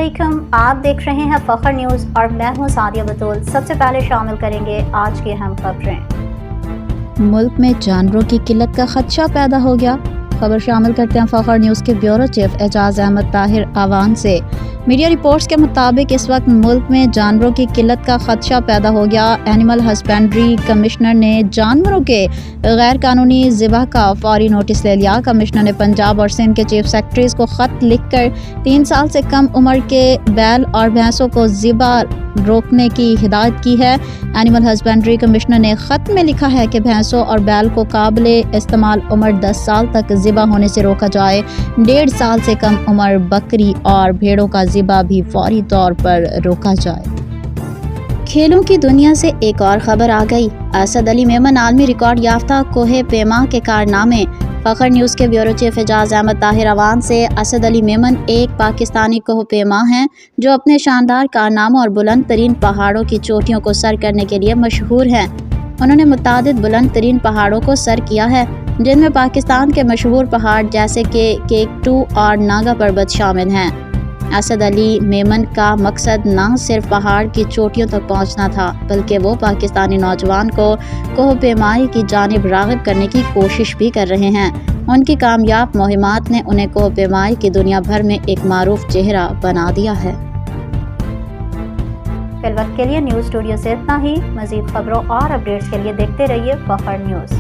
علیکم، آپ دیکھ رہے ہیں فخر نیوز اور میں ہوں سعدیہ بطول۔ سب سے پہلے شامل کریں گے آج کی اہم خبریں۔ ملک میں جانوروں کی قلت کا خدشہ پیدا ہو گیا۔ خبر شامل کرتے ہیں فخر نیوز کے بیورو چیف اعجاز احمد طاہر آوان سے۔ میڈیا رپورٹس کے مطابق اس وقت ملک میں جانوروں کی قلت کا خدشہ پیدا ہو گیا۔ اینیمل ہسبینڈری کمشنر نے جانوروں کے غیر قانونی ذبح کا فوری نوٹس لے لیا۔ کمشنر نے پنجاب اور سندھ کے چیف سیکرٹریز کو خط لکھ کر 3 سال سے کم عمر کے بیل اور بھینسوں کو ذبح روکنے کی ہدایت کی ہے۔ اینیمل ہسبینڈری کمشنر نے خط میں لکھا ہے کہ بھینسوں اور بیل کو قابل استعمال عمر 10 سال تک ذبح ہونے سے روکا جائے۔ 1.5 سال سے کم عمر بکری اور بھیڑوں کا ذبح بھی فوری طور پر روکا جائے۔ کھیلوں کی دنیا سے ایک اور خبر آ گئی۔ اسد علی میمن عالمی ریکارڈ یافتہ کوہ پیما کے کارنامے۔ فخر نیوز کے بیورو چیف اعجاز احمد طاہر آوان سے۔ اسد علی میمن ایک پاکستانی کوہ پیما ہیں جو اپنے شاندار کارناموں اور بلند ترین پہاڑوں کی چوٹیوں کو سر کرنے کے لیے مشہور ہیں۔ انہوں نے متعدد بلند ترین پہاڑوں کو سر کیا ہے، جن میں پاکستان کے مشہور پہاڑ جیسے کہ کیک2 اور ناگا پربت شامل ہیں۔ اسد علی میمن کا مقصد نہ صرف پہاڑ کی چوٹیوں تک پہنچنا تھا، بلکہ وہ پاکستانی نوجوان کو کوہ پیمائی کی جانب راغب کرنے کی کوشش بھی کر رہے ہیں۔ ان کی کامیاب مہمات نے انہیں کوہ پیمائی کی دنیا بھر میں ایک معروف چہرہ بنا دیا ہے۔ فی الوقت کے لیے نیوز اسٹوڈیو سے اتنا ہی۔ مزید خبروں اور اپڈیٹس کے لیے دیکھتے رہیے فخر نیوز۔